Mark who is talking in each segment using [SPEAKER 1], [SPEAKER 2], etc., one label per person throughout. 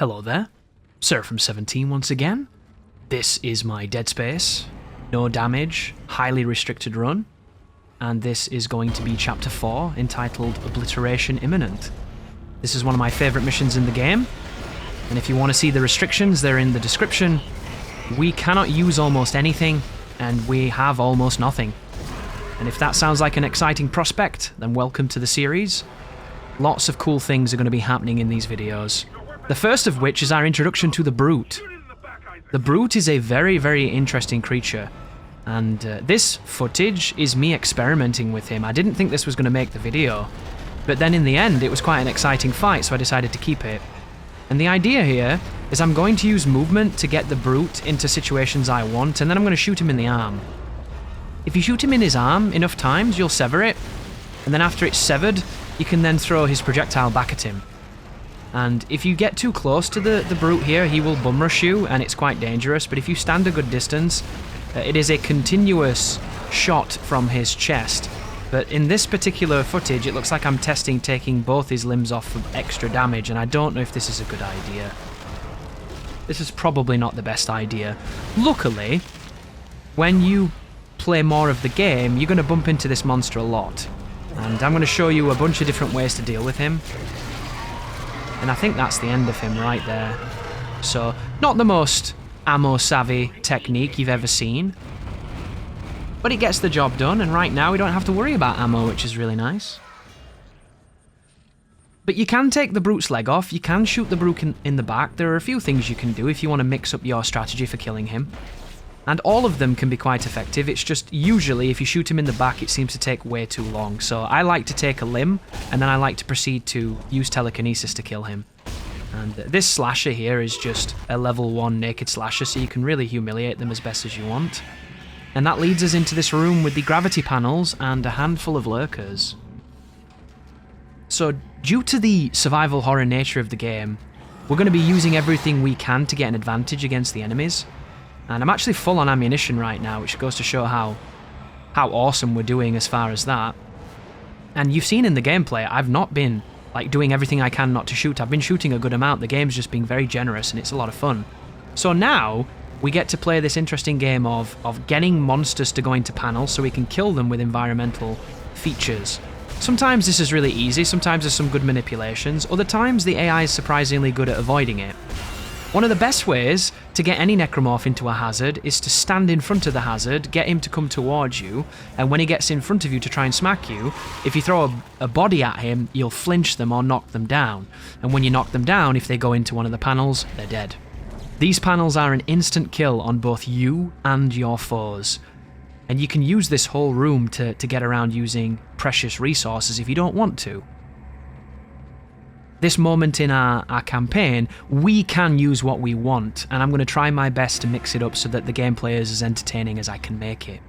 [SPEAKER 1] Hello there, Seraphim17 once again. This is my Dead Space, no damage, highly restricted run, and this is going to be Chapter 4, entitled Obliteration Imminent. This is one of my favourite missions in the game, and if you want to see the restrictions, they're in the description. We cannot use almost anything, and we have almost nothing. And if that sounds like an exciting prospect, then welcome to the series. Lots of cool things are going to be happening in these videos. The first of which is our introduction to the Brute. The Brute is a very, very interesting creature, and this footage is me experimenting with him. I didn't think this was going to make the video, but then in the end it was quite an exciting fight, so I decided to keep it. And the idea here is I'm going to use movement to get the Brute into situations I want, and then I'm going to shoot him in the arm. If you shoot him in his arm enough times, you'll sever it, and then after it's severed, you can then throw his projectile back at him. And if you get too close to the Brute here, he will bum rush you, and it's quite dangerous, but if you stand a good distance, it is a continuous shot from his chest. But in this particular footage, it looks like I'm testing taking both his limbs off for extra damage, and I don't know if this is a good idea. This is probably not the best idea. Luckily, when you play more of the game, you're going to bump into this monster a lot. And I'm going to show you a bunch of different ways to deal with him. And I think that's the end of him right there. So, not the most ammo-savvy technique you've ever seen, but it gets the job done, and right now we don't have to worry about ammo, which is really nice. But you can take the Brute's leg off, you can shoot the Brute in the back. There are a few things you can do if you want to mix up your strategy for killing him. And all of them can be quite effective. It's just usually if you shoot him in the back, it seems to take way too long. So I like to take a limb, and then I like to proceed to use telekinesis to kill him. And this slasher here is just a level 1 naked slasher, so you can really humiliate them as best as you want. And that leads us into this room with the gravity panels and a handful of lurkers. So due to the survival horror nature of the game, we're going to be using everything we can to get an advantage against the enemies. And I'm actually full on ammunition right now, which goes to show how awesome we're doing as far as that. And you've seen in the gameplay, I've not been doing everything I can not to shoot. I've been shooting a good amount. The game's just being very generous, and it's a lot of fun. So now we get to play this interesting game of getting monsters to go into panels so we can kill them with environmental features. Sometimes this is really easy, sometimes there's some good manipulations, other times the AI is surprisingly good at avoiding it. One of the best ways to get any necromorph into a hazard is to stand in front of the hazard, get him to come towards you, and when he gets in front of you to try and smack you, if you throw a body at him, you'll flinch them or knock them down. And when you knock them down, if they go into one of the panels, they're dead. These panels are an instant kill on both you and your foes. And you can use this whole room to get around using precious resources if you don't want to. This moment in our campaign, we can use what we want, and I'm going to try my best to mix it up so that the gameplay is as entertaining as I can make it.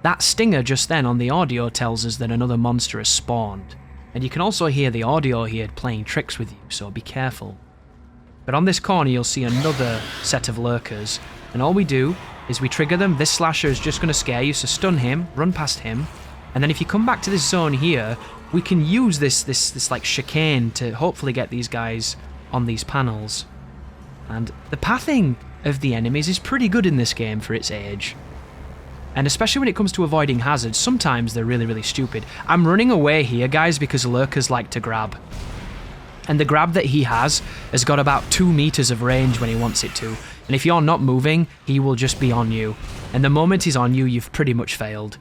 [SPEAKER 1] That stinger just then on the audio tells us that another monster has spawned, and you can also hear the audio here playing tricks with you, so be careful. But on this corner you'll see another set of lurkers, and all we do is we trigger them. This slasher is just going to scare you, so stun him, run past him, and then if you come back to this zone here, we can use this like chicane to hopefully get these guys on these panels. And the pathing of the enemies is pretty good in this game for its age. And especially when it comes to avoiding hazards, sometimes they're really, really stupid. I'm running away here, guys, because lurkers like to grab. And the grab that he has got about 2 meters of range when he wants it to. And if you're not moving, he will just be on you. And the moment he's on you, you've pretty much failed.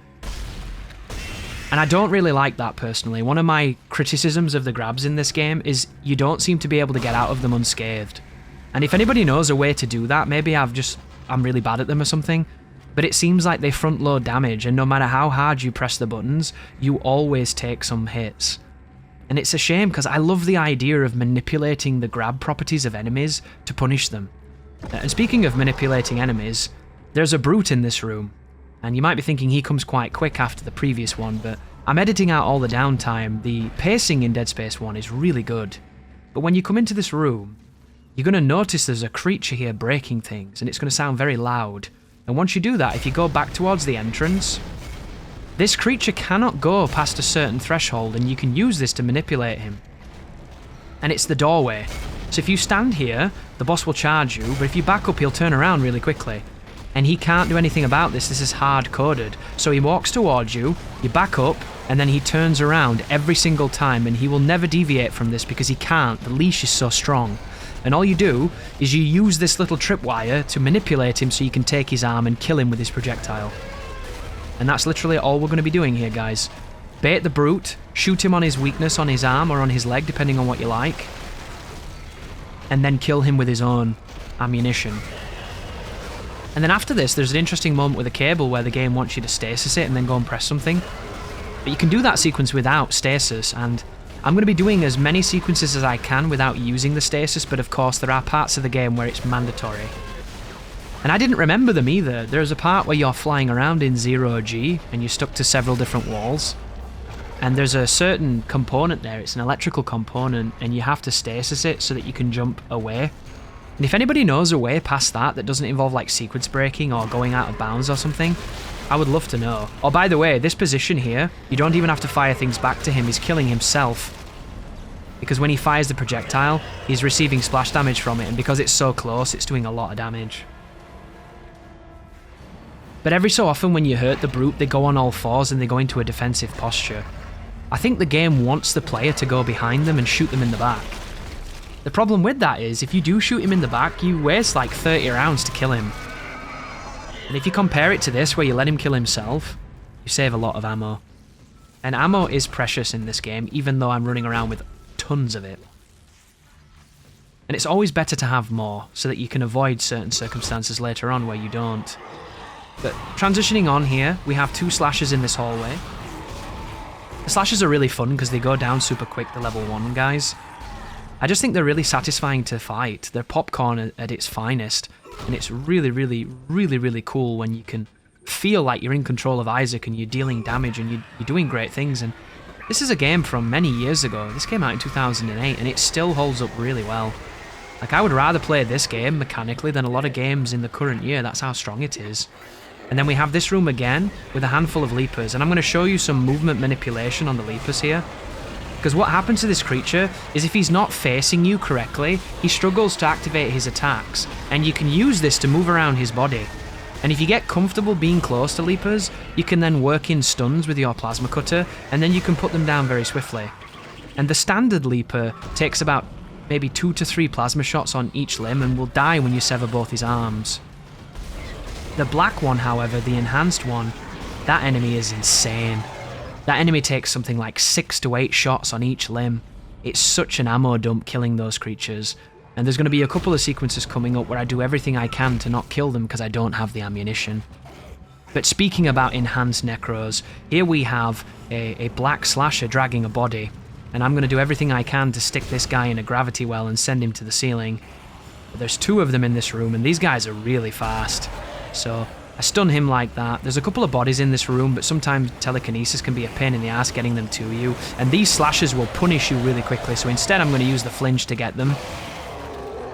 [SPEAKER 1] And I don't really like that personally. One of my criticisms of the grabs in this game is you don't seem to be able to get out of them unscathed. And if anybody knows a way to do that, maybe I'm really bad at them or something, but it seems like they front load damage, and no matter how hard you press the buttons, you always take some hits. And it's a shame because I love the idea of manipulating the grab properties of enemies to punish them. And speaking of manipulating enemies, there's a Brute in this room. And you might be thinking he comes quite quick after the previous one, but I'm editing out all the downtime. The pacing in Dead Space 1 is really good. But when you come into this room, you're going to notice there's a creature here breaking things, and it's going to sound very loud. And once you do that, if you go back towards the entrance, this creature cannot go past a certain threshold, and you can use this to manipulate him. And it's the doorway. So if you stand here, the boss will charge you, but if you back up, he'll turn around really quickly. And he can't do anything about this. This is hard-coded. So he walks towards you, you back up, and then he turns around every single time, and he will never deviate from this because he can't. The leash is so strong. And all you do is you use this little tripwire to manipulate him so you can take his arm and kill him with his projectile. And that's literally all we're going to be doing here, guys. Bait the brute, shoot him on his weakness on his arm or on his leg, depending on what you like, and then kill him with his own ammunition. And then after this, there's an interesting moment with a cable where the game wants you to stasis it and then go and press something. But you can do that sequence without stasis, and I'm going to be doing as many sequences as I can without using the stasis, but of course there are parts of the game where it's mandatory. And I didn't remember them either. There's a part where you're flying around in 0G and you're stuck to several different walls. And there's a certain component there, it's an electrical component, and you have to stasis it so that you can jump away. And if anybody knows a way past that doesn't involve like sequence breaking or going out of bounds or something, I would love to know. Oh, by the way, this position here, you don't even have to fire things back to him, he's killing himself. Because when he fires the projectile, he's receiving splash damage from it, and because it's so close, it's doing a lot of damage. But every so often when you hurt the brute, they go on all fours and they go into a defensive posture. I think the game wants the player to go behind them and shoot them in the back. The problem with that is, if you do shoot him in the back, you waste like 30 rounds to kill him. And if you compare it to this, where you let him kill himself, you save a lot of ammo. And ammo is precious in this game, even though I'm running around with tons of it. And it's always better to have more, so that you can avoid certain circumstances later on where you don't. But transitioning on here, we have 2 slashes in this hallway. The slashes are really fun because they go down super quick, the level 1 guys. I just think they're really satisfying to fight. They're popcorn at its finest, and it's really, really, really, really cool when you can feel like you're in control of Isaac and you're dealing damage and you're doing great things. And this is a game from many years ago. This came out in 2008, and it still holds up really well. Like, I would rather play this game mechanically than a lot of games in the current year. That's how strong it is. And then we have this room again with a handful of leapers, and I'm going to show you some movement manipulation on the leapers here. Because what happens to this creature is if he's not facing you correctly, he struggles to activate his attacks, and you can use this to move around his body. And if you get comfortable being close to leapers, you can then work in stuns with your plasma cutter, and then you can put them down very swiftly. And the standard leaper takes about maybe 2 to 3 plasma shots on each limb and will die when you sever both his arms. The black one, however, the enhanced one, that enemy is insane. That enemy takes something like 6 to 8 shots on each limb. It's such an ammo dump killing those creatures. And there's going to be a couple of sequences coming up where I do everything I can to not kill them because I don't have the ammunition. But speaking about enhanced necros, here we have a black slasher dragging a body. And I'm going to do everything I can to stick this guy in a gravity well and send him to the ceiling. But there's 2 of them in this room, and these guys are really fast. So I stun him like that. There's a couple of bodies in this room, but sometimes telekinesis can be a pain in the ass getting them to you. And these slashers will punish you really quickly, so instead I'm going to use the flinch to get them.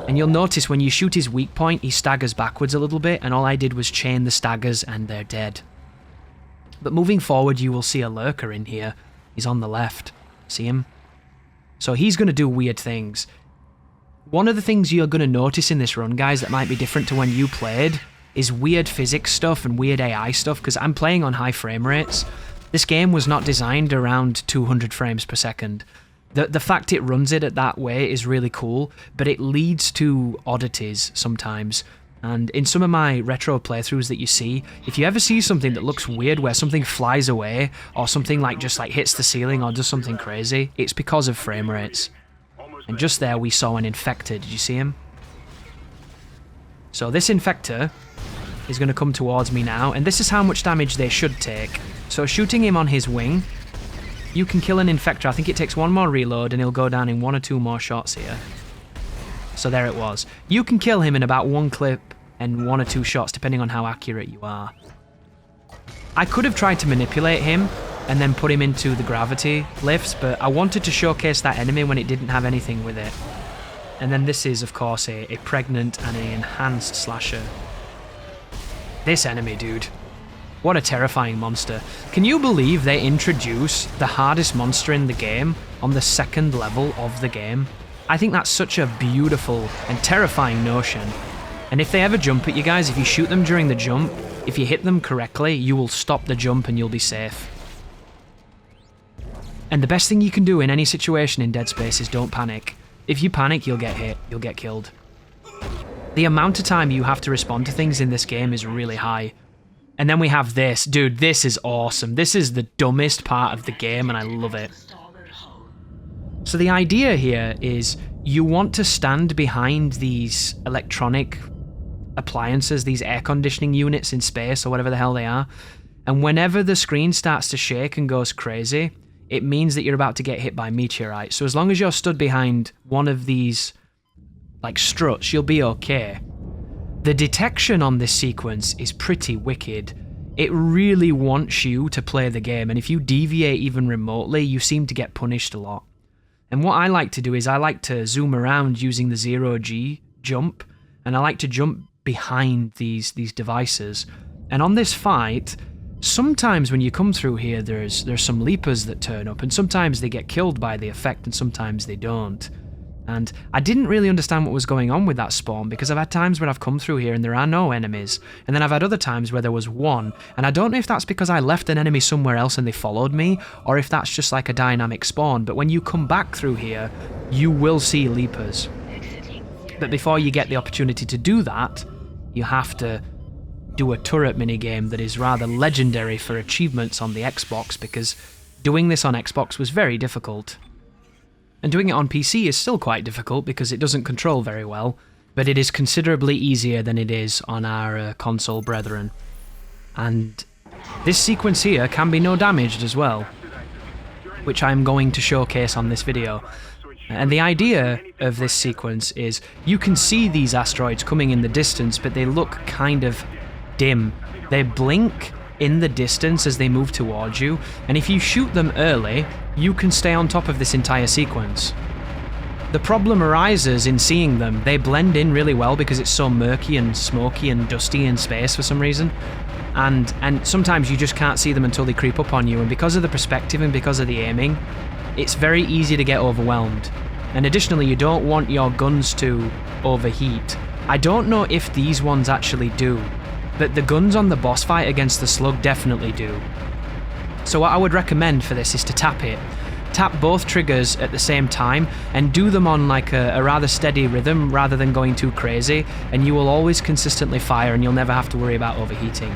[SPEAKER 1] And you'll notice when you shoot his weak point, he staggers backwards a little bit, and all I did was chain the staggers and they're dead. But moving forward, you will see a lurker in here. He's on the left. See him? So he's going to do weird things. One of the things you're going to notice in this run, guys, that might be different to when you played, is weird physics stuff and weird AI stuff, because I'm playing on high frame rates. This game was not designed around 200 frames per second. The fact it runs it at that way is really cool, but it leads to oddities sometimes. And in some of my retro playthroughs that you see, if you ever see something that looks weird where something flies away, or something like just like hits the ceiling or does something crazy, it's because of frame rates. And just there we saw an infector. Did you see him? So this infector is going to come towards me now, and this is how much damage they should take. So shooting him on his wing, you can kill an infector. I think it takes 1 more reload and he'll go down in 1 or 2 more shots here. So there it was. You can kill him in about 1 clip and 1 or 2 shots depending on how accurate you are. I could have tried to manipulate him and then put him into the gravity lifts, but I wanted to showcase that enemy when it didn't have anything with it. And then this is, of course, a pregnant and an enhanced slasher. This enemy, dude. What a terrifying monster. Can you believe they introduce the hardest monster in the game on the 2nd level of the game? I think that's such a beautiful and terrifying notion. And if they ever jump at you guys, if you shoot them during the jump, if you hit them correctly, you will stop the jump and you'll be safe. And the best thing you can do in any situation in Dead Space is don't panic. If you panic, you'll get hit, you'll get killed. The amount of time you have to respond to things in this game is really high. And then we have this. Dude, this is awesome. This is the dumbest part of the game and I love it. So the idea here is you want to stand behind these electronic appliances, these air conditioning units in space or whatever the hell they are. And whenever the screen starts to shake and goes crazy, it means that you're about to get hit by meteorite. So as long as you're stood behind one of these like struts, you'll be okay. The detection on this sequence is pretty wicked. It really wants you to play the game, and if you deviate even remotely, you seem to get punished a lot. And what I like to do is I like to zoom around using the 0G jump, and I like to jump behind these devices. And on this fight, sometimes when you come through here, there's some leapers that turn up, and sometimes they get killed by the effect, and sometimes they don't. And I didn't really understand what was going on with that spawn, because I've had times where I've come through here and there are no enemies, and then I've had other times where there was one, and I don't know if that's because I left an enemy somewhere else and they followed me, or if that's just like a dynamic spawn, but when you come back through here, you will see leapers. But before you get the opportunity to do that, you have to do a turret minigame that is rather legendary for achievements on the Xbox, because doing this on Xbox was very difficult. And doing it on PC is still quite difficult because it doesn't control very well, but it is considerably easier than it is on our console brethren. And this sequence here can be no damaged as well, which I'm going to showcase on this video. And the idea of this sequence is you can see these asteroids coming in the distance, but they look kind of dim. They blink in the distance as they move towards you, and if you shoot them early, you can stay on top of this entire sequence. The problem arises in seeing them. They blend in really well because it's so murky and smoky and dusty in space for some reason, and sometimes you just can't see them until they creep up on you, and because of the perspective and because of the aiming, it's very easy to get overwhelmed. And additionally, you don't want your guns to overheat. I don't know if these ones actually do, but the guns on the boss fight against the slug definitely do. So what I would recommend for this is to tap it. Tap both triggers at the same time and do them on like a rather steady rhythm rather than going too crazy, and you will always consistently fire and you'll never have to worry about overheating.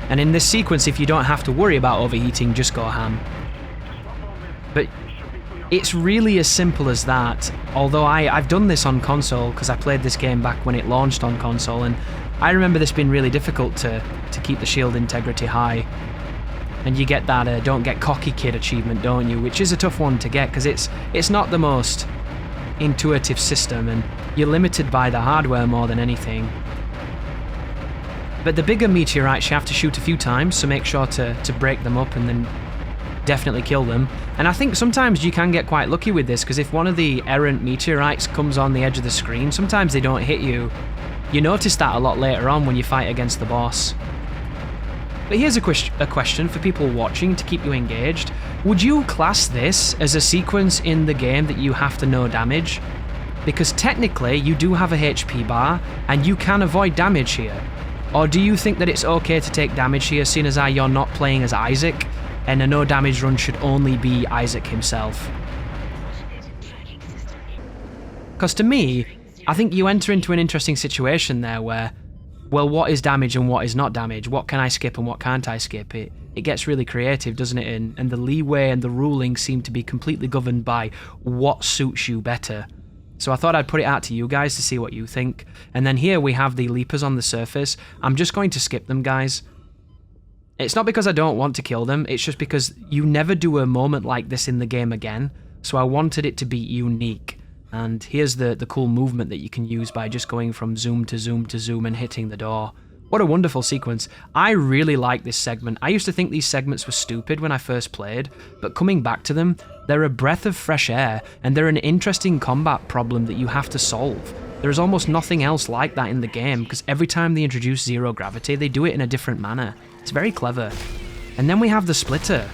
[SPEAKER 1] And in this sequence, if you don't have to worry about overheating, just go ham. But it's really as simple as that, although I've done this on console because I played this game back when it launched on console, and I remember this being really difficult to keep the shield integrity high. And you get that don't get cocky kid achievement, don't you? Which is a tough one to get because it's not the most intuitive system and you're limited by the hardware more than anything. But the bigger meteorites you have to shoot a few times, so make sure to break them up and then definitely kill them. And I think sometimes you can get quite lucky with this because if one of the errant meteorites comes on the edge of the screen, sometimes they don't hit you. You notice that a lot later on when you fight against the boss. But here's a question for people watching to keep you engaged. Would you class this as a sequence in the game that you have to no damage? Because technically you do have a HP bar and you can avoid damage here. Or do you think that it's okay to take damage here, seeing as you're not playing as Isaac and a no damage run should only be Isaac himself? Because to me, I think you enter into an interesting situation there where, well, what is damage and what is not damage? What can I skip and what can't I skip? It gets really creative, doesn't it? And the leeway and the ruling seem to be completely governed by what suits you better. So I thought I'd put it out to you guys to see what you think. And then here we have the leapers on the surface. I'm just going to skip them, guys. It's not because I don't want to kill them, it's just because you never do a moment like this in the game again. So I wanted it to be unique. And here's the cool movement that you can use by just going from zoom to zoom to zoom and hitting the door. What a wonderful sequence. I really like this segment. I used to think these segments were stupid when I first played, but coming back to them, they're a breath of fresh air, and they're an interesting combat problem that you have to solve. There is almost nothing else like that in the game, because every time they introduce zero gravity, they do it in a different manner. It's very clever. And then we have the splitter,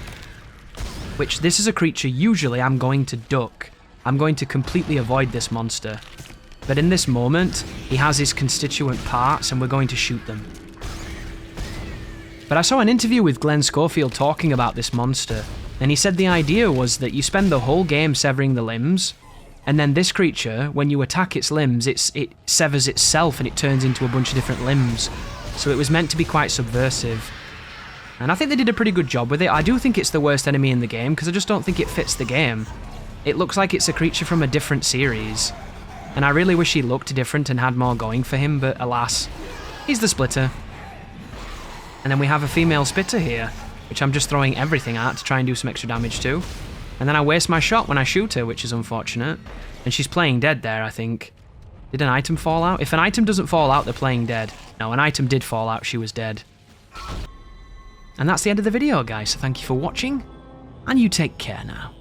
[SPEAKER 1] which this is a creature usually I'm going to duck, I'm going to completely avoid this monster. But in this moment, he has his constituent parts and we're going to shoot them. But I saw an interview with Glenn Schofield talking about this monster, and he said the idea was that you spend the whole game severing the limbs, and then this creature, when you attack its limbs, it severs itself and it turns into a bunch of different limbs. So it was meant to be quite subversive. And I think they did a pretty good job with it. I do think it's the worst enemy in the game, because I just don't think it fits the game. It looks like it's a creature from a different series. And I really wish he looked different and had more going for him, but alas, he's the Splitter. And then we have a female Spitter here, which I'm just throwing everything at to try and do some extra damage to. And then I waste my shot when I shoot her, which is unfortunate. And she's playing dead there, I think. Did an item fall out? If an item doesn't fall out, they're playing dead. No, an item did fall out, she was dead. And that's the end of the video, guys, so thank you for watching, and you take care now.